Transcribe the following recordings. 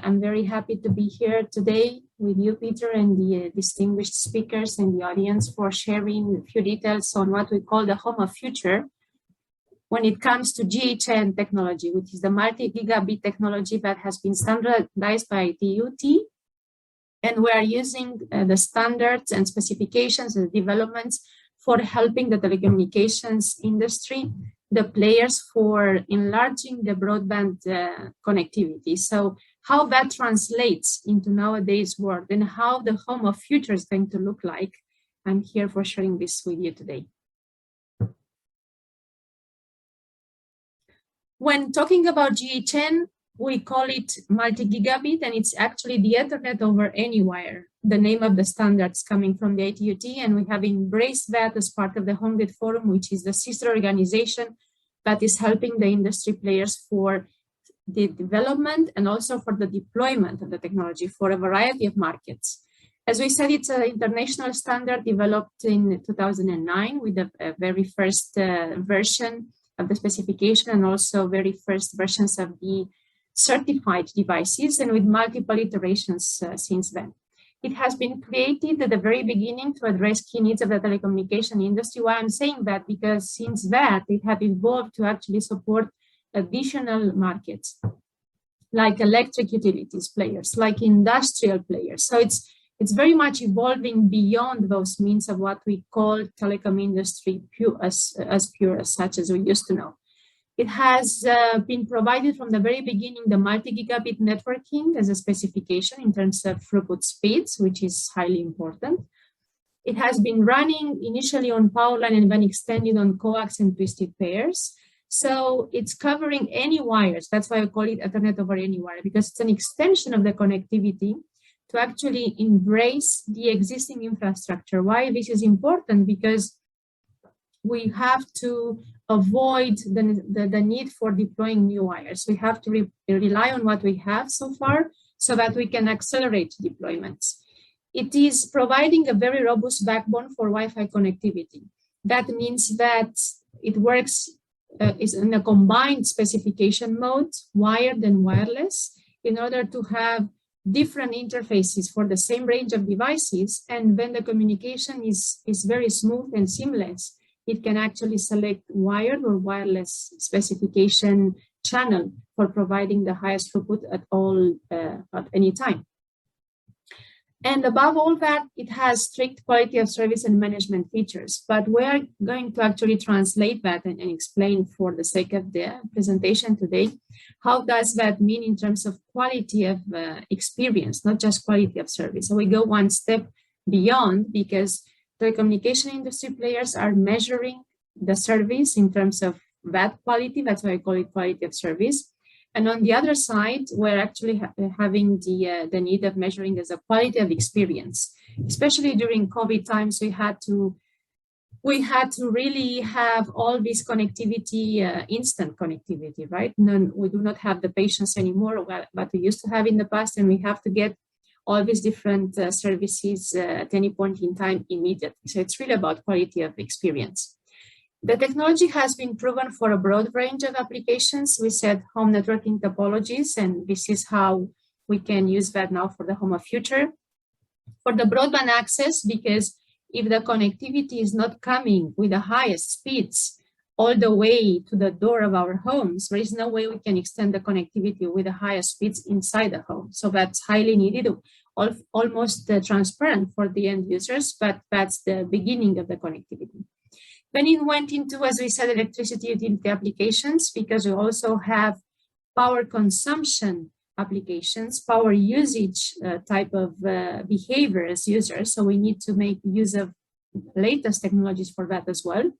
I'm very happy to be here today with you, Peter, and the distinguished speakers and the audience for sharing a few details on what we call the home of future when it comes to G.hn technology, which is the multi-gigabit technology that has been standardized by TUT. And we are using the standards and specifications and developments for helping the telecommunications industry, the players, for enlarging the broadband connectivity. So how that translates into nowadays world and how the home of future is going to look like, I'm here for sharing this with you today. When talking about G.hn, we call it multi-gigabit, and it's actually the Ethernet over any wire, the name of the standards coming from the TUT, and we have embraced that as part of the HomeGrid Forum, which is the sister organization that is helping the industry players for the development and also for the deployment of the technology for a variety of markets. As we said, it's an international standard developed in 2009 with the very first version of the specification and also very first versions of the certified devices, and with multiple iterations since then. It has been created at the very beginning to address key needs of the telecommunication industry. Why I'm saying that? Because since that, it had evolved to actually support additional markets, like electric utilities players, like industrial players. So it's very much evolving beyond those means of what we call telecom industry pure as such as we used to know. It has been provided from the very beginning the multi-gigabit networking as a specification in terms of throughput speeds, which is highly important. It has been running initially on power line and then extended on coax and twisted pairs. So it's covering any wires. That's why I call it Ethernet over any wire, because it's an extension of the connectivity to actually embrace the existing infrastructure. Why this is important? Because we have to avoid the need for deploying new wires. We have to rely on what we have so far so that we can accelerate deployments. It is providing a very robust backbone for Wi-Fi connectivity. That means that it works is in a combined specification mode, wired and wireless, in order to have different interfaces for the same range of devices. And when the communication is very smooth and seamless, it can actually select wired or wireless specification channel for providing the highest throughput at any time. And above all that, it has strict quality of service and management features. But we are going to actually translate that and explain, for the sake of the presentation today, how does that mean in terms of quality of experience, not just quality of service. So we go one step beyond, because telecommunication industry players are measuring the service in terms of that quality. That's why I call it quality of service. And on the other side, we're actually having the need of measuring as a quality of experience. Especially during COVID times, we had to really have all this connectivity, instant connectivity, right? We do not have the patience anymore that we used to have in the past, and we have to get all these different services at any point in time immediately. So it's really about quality of experience. The technology has been proven for a broad range of applications. We said home networking topologies, and this is how we can use that now for the home of future. For the broadband access, because if the connectivity is not coming with the highest speeds all the way to the door of our homes, there is no way we can extend the connectivity with the highest speeds inside the home. So that's highly needed, almost transparent for the end users, but that's the beginning of the connectivity. Then it went into, as we said, electricity utility applications, because we also have power consumption applications, power usage type of behavior as users. So we need to make use of latest technologies for that as well.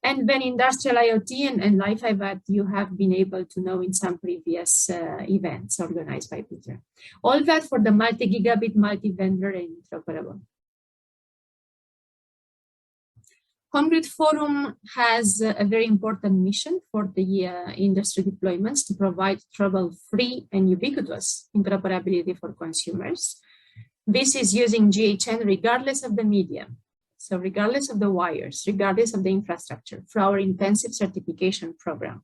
And then industrial IoT and Wi-Fi that you have been able to know in some previous events organized by Peter. All that for the multi-gigabit, multi-vendor, and interoperable. HomeGrid Forum has a very important mission for the industry deployments to provide trouble-free and ubiquitous interoperability for consumers. This is using G.hn regardless of the medium. So regardless of the wires, regardless of the infrastructure, for our intensive certification program.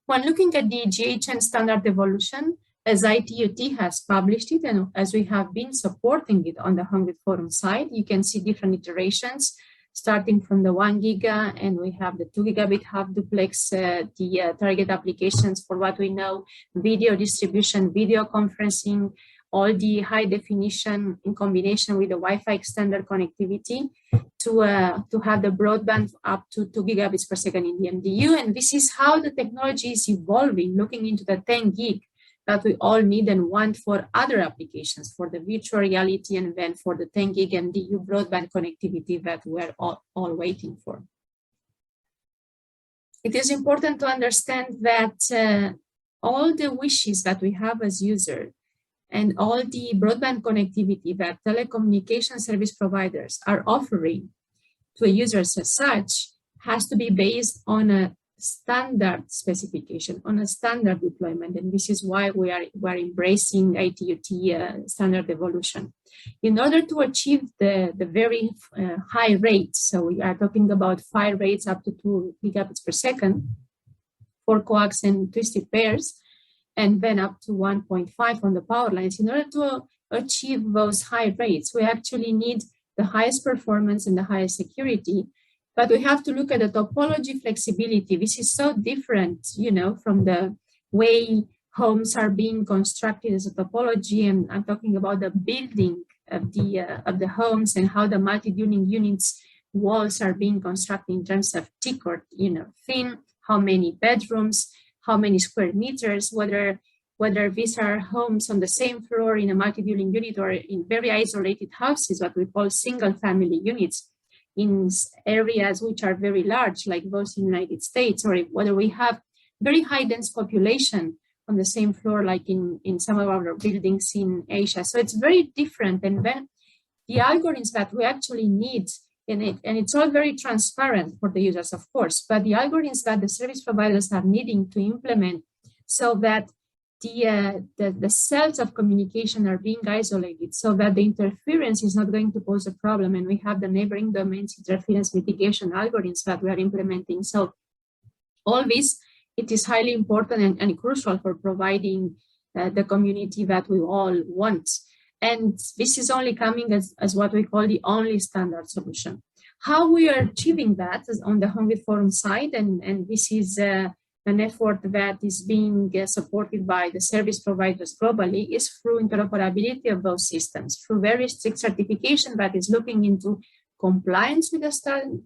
When looking at the G.hn standard evolution, as ITUT has published it and as we have been supporting it on the HomeGrid Forum side, you can see different iterations starting from the 1 giga, and we have the 2 gigabit half duplex, the target applications for what we know, video distribution, video conferencing, all the high definition in combination with the Wi-Fi extender connectivity to have the broadband up to 2 gigabits per second in the MDU. And this is how the technology is evolving, looking into the 10 gig that we all need and want for other applications, for the virtual reality, and then for the 10 gig MDU broadband connectivity that we're all waiting for. It is important to understand that all the wishes that we have as users and all the broadband connectivity that telecommunication service providers are offering to users as such has to be based on a standard specification, on a standard deployment, and this is why we're embracing ITUT standard evolution. In order to achieve the very high rates, so we are talking about 5 rates up to 2 gigabits per second for coax and twisted pairs, and then up to 1.5 on the power lines. In order to achieve those high rates, we actually need the highest performance and the highest security. But we have to look at the topology flexibility. This is so different, you know, from the way homes are being constructed as a topology. And I'm talking about the building of the homes and how the multi-dwelling units walls are being constructed in terms of thick or, you know, thin, how many bedrooms, how many square meters, whether these are homes on the same floor in a multi-dwelling unit or in very isolated houses, what we call single family units, in areas which are very large, like those in the United States, or whether we have very high dense population on the same floor, like in some of our buildings in Asia. So it's very different. And then the algorithms that we actually need in it, and it's all very transparent for the users, of course, but the algorithms that the service providers are needing to implement so that the cells of communication are being isolated so that the interference is not going to pose a problem. And we have the neighboring domains interference mitigation algorithms that we are implementing. So all this, it is highly important and crucial for providing the community that we all want. And this is only coming as what we call the only standard solution. How we are achieving that is on the HomeGrid Forum side, and this is an effort that is being supported by the service providers globally, is through interoperability of those systems, through very strict certification that is looking into compliance with the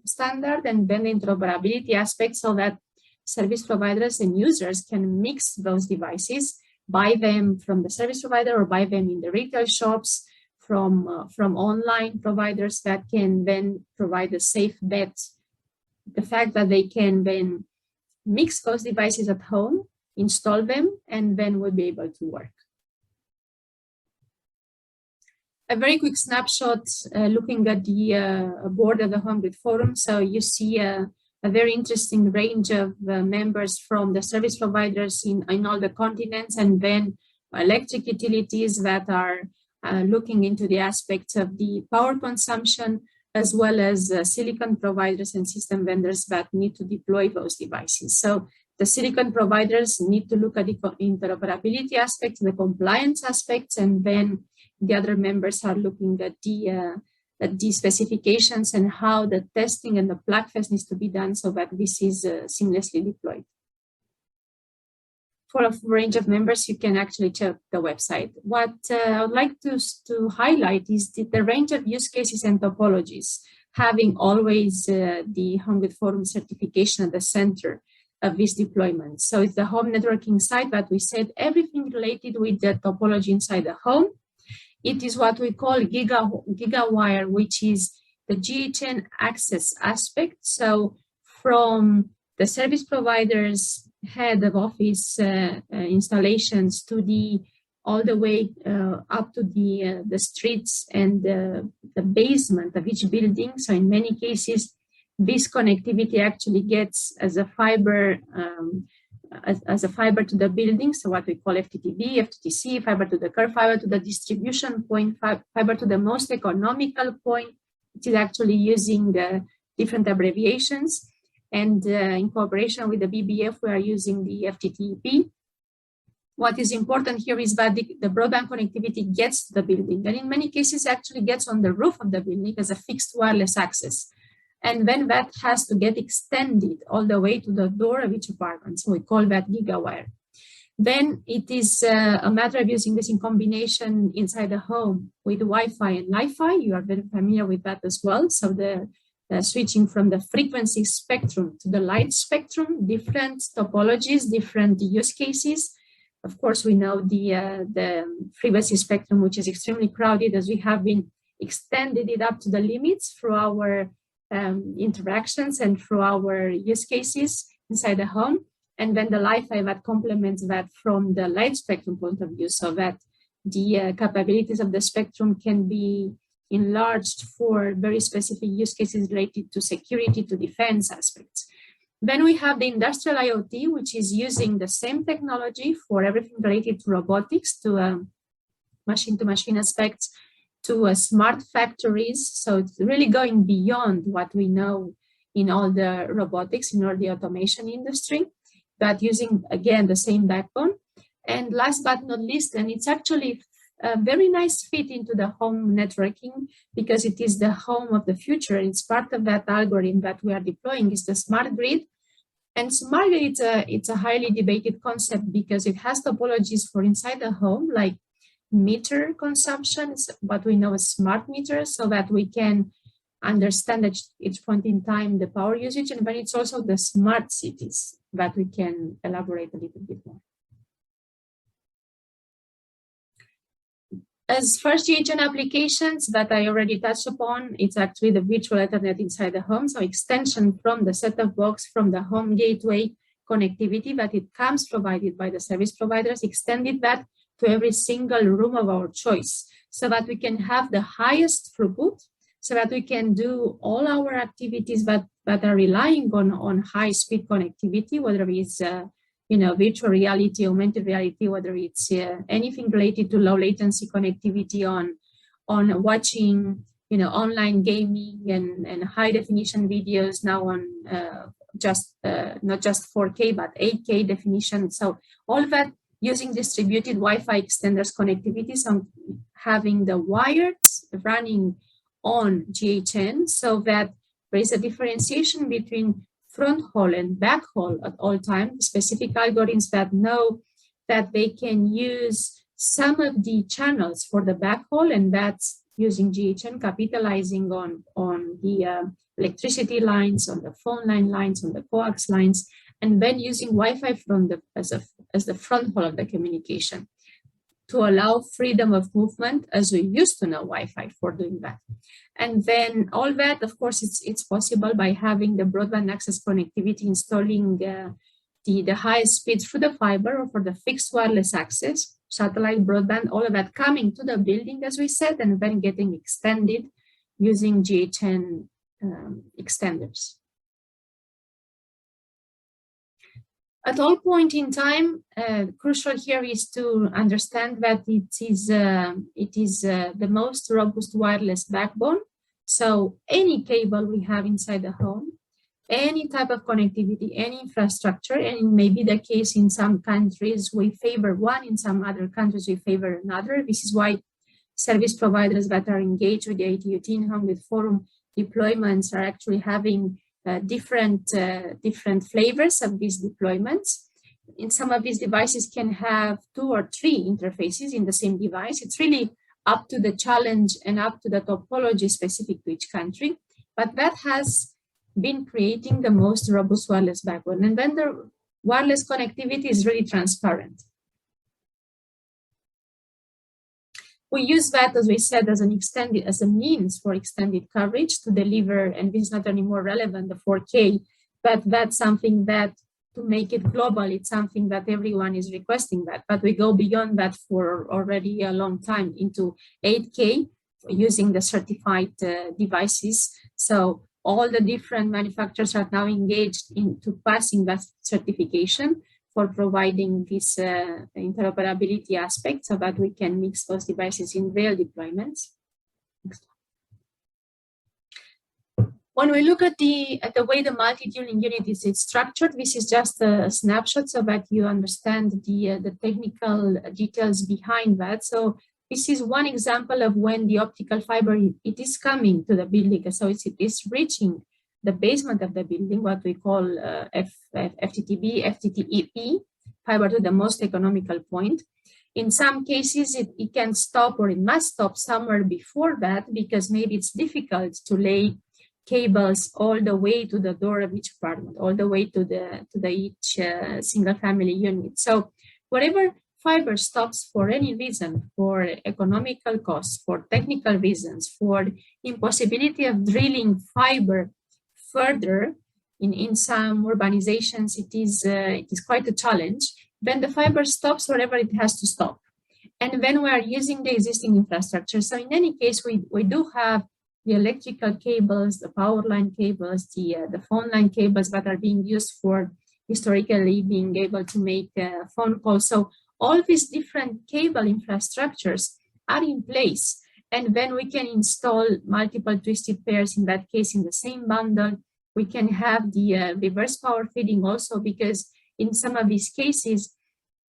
standard, and then the interoperability aspect so that service providers and users can mix those devices, buy them from the service provider or buy them in the retail shops from online providers that can then provide a safe bet. The fact that they can then mix those devices at home, install them, and then we'll be able to work. A very quick snapshot looking at the board of the HomeGrid Forum. So you see a very interesting range of members from the service providers in all the continents, and then electric utilities that are looking into the aspects of the power consumption, as well as silicon providers and system vendors that need to deploy those devices. So the silicon providers need to look at the interoperability aspects, the compliance aspects, and then the other members are looking at the specifications and how the testing and the plug test needs to be done so that this is seamlessly deployed. For a range of members, you can actually check the website. What I would like to highlight is the range of use cases and topologies, having always the HomeGrid Forum certification at the center of this deployment. So it's the home networking side that we said everything related with the topology inside the home. It is what we call gigawire, which is the G.hn access aspect. So from the service providers head of office installations to all the way up to the streets and the basement of each building. So in many cases, this connectivity actually gets as a fiber to the building. So what we call FTTB, FTTC, fiber to the curb, fiber to the distribution point, fiber to the most economical point, which is actually using the different abbreviations. And in cooperation with the BBF, we are using the FTTP. What is important here is that the broadband connectivity gets to the building, and in many cases actually gets on the roof of the building as a fixed wireless access. And then that has to get extended all the way to the door of each apartment. So we call that gigawire. Then it is a matter of using this in combination inside the home with Wi-Fi and Li-Fi. You are very familiar with that as well. So the switching from the frequency spectrum to the light spectrum, different topologies, different use cases. Of course, we know the frequency spectrum, which is extremely crowded, as we have been extended it up to the limits through our interactions and through our use cases inside the home. And then the Li-Fi that complements that from the light spectrum point of view, so that the capabilities of the spectrum can be enlarged for very specific use cases related to security, to defense aspects. Then we have the industrial IoT, which is using the same technology for everything related to robotics, to machine-to-machine aspects, to smart factories. So it's really going beyond what we know in all the robotics, in all the automation industry, but using, again, the same backbone. And last but not least, and it's actually a very nice fit into the home networking, because it is the home of the future. It's part of that algorithm that we are deploying is the smart grid. And smart grid, it's a highly debated concept because it has topologies for inside the home, like meter consumption, what we know as smart meters, so that we can understand at each point in time the power usage. And then it's also the smart cities that we can elaborate a little bit more. As first G.hn applications that I already touched upon, it's actually the virtual Ethernet inside the home. So extension from the set-top box, from the home gateway connectivity that it comes provided by the service providers, extended that to every single room of our choice, so that we can have the highest throughput, so that we can do all our activities that are relying on high-speed connectivity, whether it's virtual reality, augmented reality, whether it's anything related to low latency connectivity on watching, online gaming and high definition videos now on not just 4K, but 8K definition. So all that using distributed Wi-Fi extenders connectivity, so having the wires running on G.hn, so that there is a differentiation between front haul and back haul at all times, specific algorithms that know that they can use some of the channels for the back haul, and that's using G.hn, capitalizing on the electricity lines, on the phone lines, on the coax lines, and then using Wi-Fi from as the front haul of the communication to allow freedom of movement, as we used to know Wi-Fi for doing that. And then all that, of course, it's possible by having the broadband access connectivity, installing the highest speed through the fiber or for the fixed wireless access, satellite broadband, all of that coming to the building, as we said, and then getting extended using G.hn extenders. At all point in time, crucial here is to understand that it is the most robust wireless backbone. So any cable we have inside the home, any type of connectivity, any infrastructure, and it may be the case in some countries we favor one, in some other countries we favor another. This is why service providers that are engaged with the ATUT in HomeGrid Forum deployments are actually having different flavors of these deployments. In some of these devices can have 2 or 3 interfaces in the same device. It's really up to the challenge and up to the topology specific to each country, but that has been creating the most robust wireless backbone. And then the wireless connectivity is really transparent. We use that, as we said, as a means for extended coverage to deliver, and this is not anymore relevant, the 4K, but that's something that, to make it global, it's something that everyone is requesting that, but we go beyond that for already a long time into 8K using the certified devices. So all the different manufacturers are now engaged into passing that certification for providing this interoperability aspect so that we can mix those devices in real deployments. Next. When we look at the way the multi-dwelling unit is structured, this is just a snapshot so that you understand the technical details behind that. So this is one example of when the optical fiber it is coming to the building. So it is reaching the basement of the building, what we call FTTB, FTTEP, fiber to the most economical point. In some cases, it can stop or it must stop somewhere before that because maybe it's difficult to lay cables all the way to the door of each apartment, all the way to each single family unit. So whatever fiber stops for any reason, for economical costs, for technical reasons, for impossibility of drilling fiber further in some urbanizations, it is quite a challenge. Then the fiber stops wherever it has to stop. And when we are using the existing infrastructure, so in any case, we do have the electrical cables, the power line cables, the phone line cables that are being used for historically being able to make phone calls. So all these different cable infrastructures are in place. And then we can install multiple twisted pairs, in that case, in the same bundle. We can have the reverse power feeding also, because in some of these cases,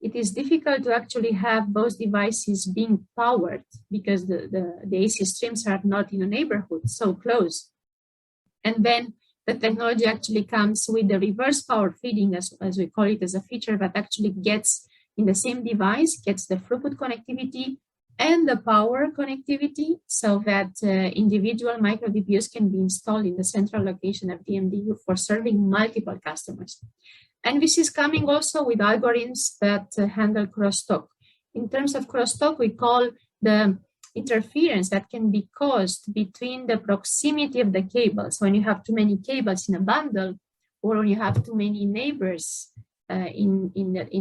it is difficult to actually have both devices being powered because the AC streams are not in a neighborhood so close. And then the technology actually comes with the reverse power feeding, as we call it, as a feature that actually gets in the same device, gets the throughput connectivity and the power connectivity, so that individual micro DPUs can be installed in the central location of the MDU for serving multiple customers. And this is coming also with algorithms that handle crosstalk. In terms of crosstalk, we call the interference that can be caused between the proximity of the cables. When you have too many cables in a bundle, or when you have too many neighbors on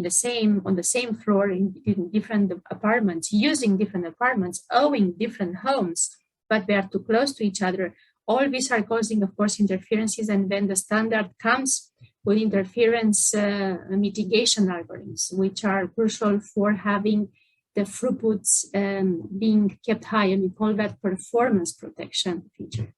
the same floor in different apartments, using different apartments, owning different homes, but they are too close to each other. All these are causing, of course, interferences, and then the standard comes with interference mitigation algorithms, which are crucial for having the throughputs being kept high, and we call that performance protection feature.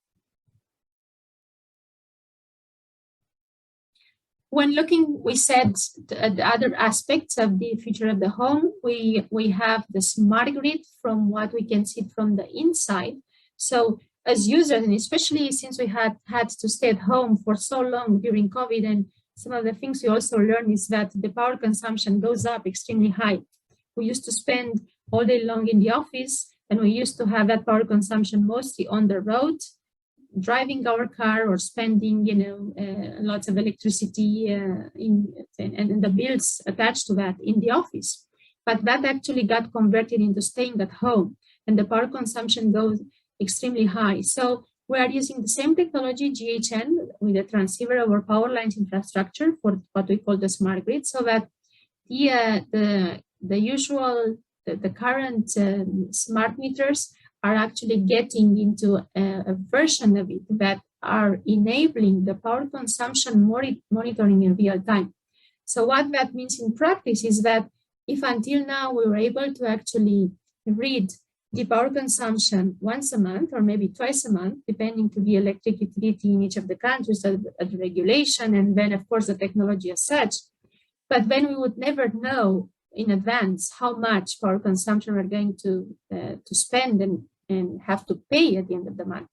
When looking, we said the other aspects of the feature of the home, we have the smart grid from what we can see from the inside. So as users, and especially since we had to stay at home for so long during COVID, and some of the things we also learned is that the power consumption goes up extremely high. We used to spend all day long in the office, and we used to have that power consumption mostly on the road, driving our car or spending, lots of electricity and the bills attached to that in the office. But that actually got converted into staying at home, and the power consumption goes extremely high. So we are using the same technology, G.hn, with a transceiver over power lines infrastructure for what we call the smart grid, so that the current smart meters are actually getting into a version of it that are enabling the power consumption monitoring in real time. So what that means in practice is that if until now we were able to actually read the power consumption once a month or maybe twice a month, depending to the electric utility in each of the countries, at the regulation, and then of course the technology as such, but then we would never know in advance how much power consumption we're going to spend and have to pay at the end of the month.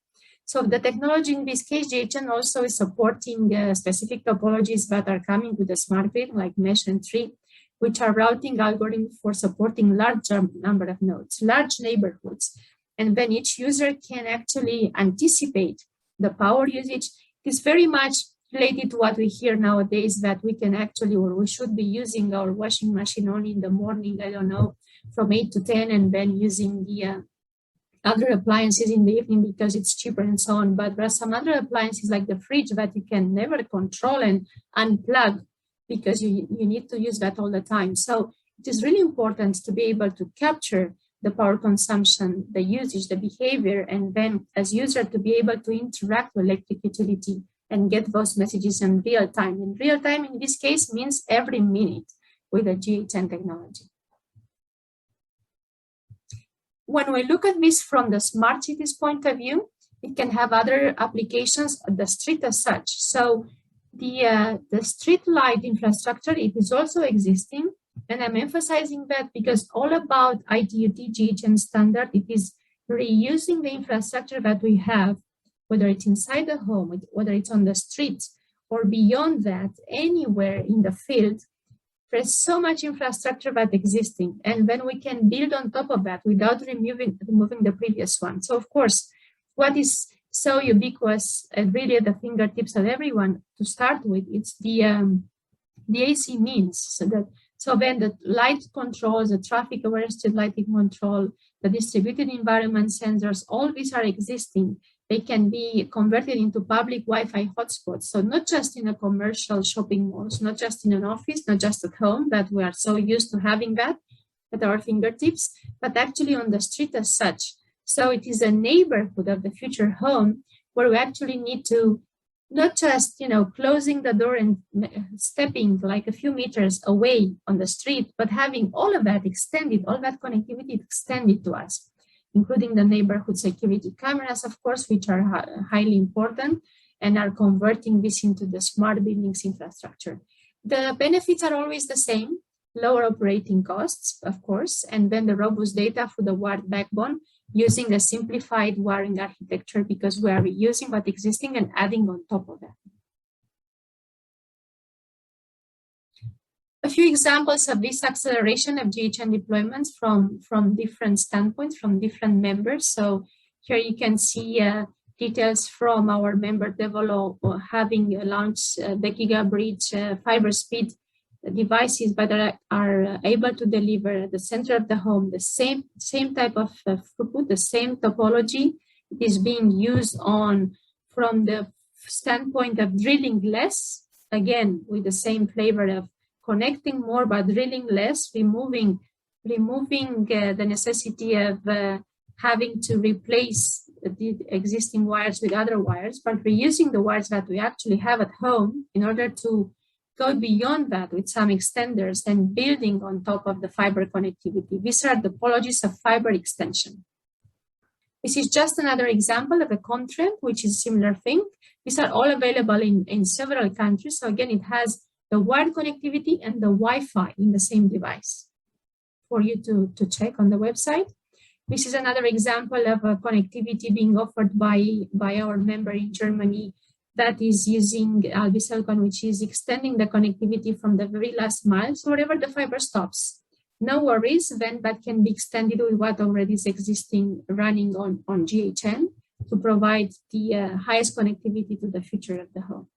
So the technology in this case, G.hn also is supporting specific topologies that are coming with the smart grid, like mesh and tree, which are routing algorithms for supporting larger number of nodes, large neighborhoods. And then each user can actually anticipate the power usage. It is very much related to what we hear nowadays, that we can actually, or we should be using our washing machine only in the morning, I don't know, from 8 to 10, and then using the other appliances in the evening because it's cheaper and so on. But there are some other appliances like the fridge that you can never control and unplug because you need to use that all the time. So it is really important to be able to capture the power consumption, the usage, the behavior, and then as user to be able to interact with electric utility and get those messages in real time. In real time, in this case, means every minute with the G.hn technology. When we look at this from the smart cities point of view, It can have other applications at the street as such. So the street light infrastructure, it is also existing. And I'm emphasizing that because all about ITU-T G.hn standard, it is reusing the infrastructure that we have, whether it's inside the home, whether it's on the street, or beyond that, anywhere in the field. There's so much infrastructure that existing, and then we can build on top of that without removing the previous one. So of course, what is so ubiquitous and really at the fingertips of everyone to start with, it's the AC means. So then the light controls, the traffic aware street lighting control, the distributed environment sensors, all these are existing. They can be converted into public Wi-Fi hotspots. So not just in a commercial shopping malls, not just in an office, not just at home, that we are so used to having that at our fingertips, but actually on the street as such. So it is a neighborhood of the future home where we actually need to not just, closing the door and stepping like a few meters away on the street, but having all of that extended, all that connectivity extended to us, including the neighborhood security cameras, of course, which are highly important and are converting this into the smart buildings infrastructure. The benefits are always the same: lower operating costs, of course, and then the robust data for the wired backbone using a simplified wiring architecture, because we are reusing what's existing and adding on top of that. A few examples of this acceleration of G.hn deployments from different standpoints, from different members. So here you can see details from our member developer having launched the gigabit fiber speed devices that are able to deliver at the center of the home the same type of throughput, the same topology. It is being used from the standpoint of drilling less, again with the same flavor of connecting more but drilling less, removing the necessity of having to replace the existing wires with other wires, but reusing the wires that we actually have at home in order to go beyond that with some extenders and building on top of the fiber connectivity. These are the topologies of fiber extension. This is just another example of a content, which is a similar thing. These are all available in several countries. So again, it has the wired connectivity and the Wi-Fi in the same device for you to check on the website. This is another example of a connectivity being offered by our member in Germany that is using Albicelcon, which is extending the connectivity from the very last mile. So wherever the fiber stops, no worries, then that can be extended with what already is existing running on G.hn to provide the highest connectivity to the future of the home.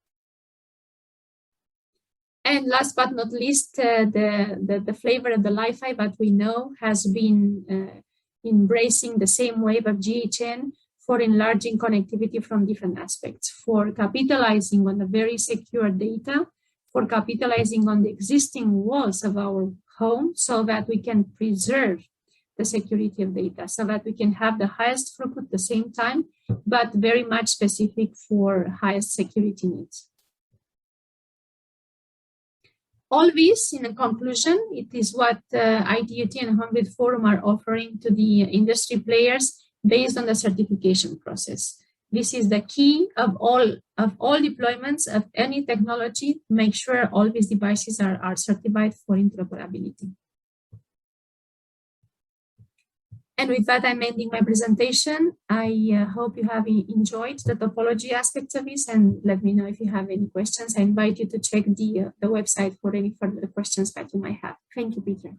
And last but not least, the flavor of the Li-Fi that we know has been embracing the same wave of G.hn for enlarging connectivity from different aspects, for capitalizing on the very secure data, for capitalizing on the existing walls of our home so that we can preserve the security of data, so that we can have the highest throughput at the same time, but very much specific for highest security needs. All this, in a conclusion, it is what ITU-T and HomeGrid Forum are offering to the industry players based on the certification process. This is the key of all deployments of any technology. Make sure all these devices are certified for interoperability. And with that, I'm ending my presentation. I hope you have enjoyed the topology aspects of this, and let me know if you have any questions. I invite you to check the website for any further questions that you might have. Thank you, Peter.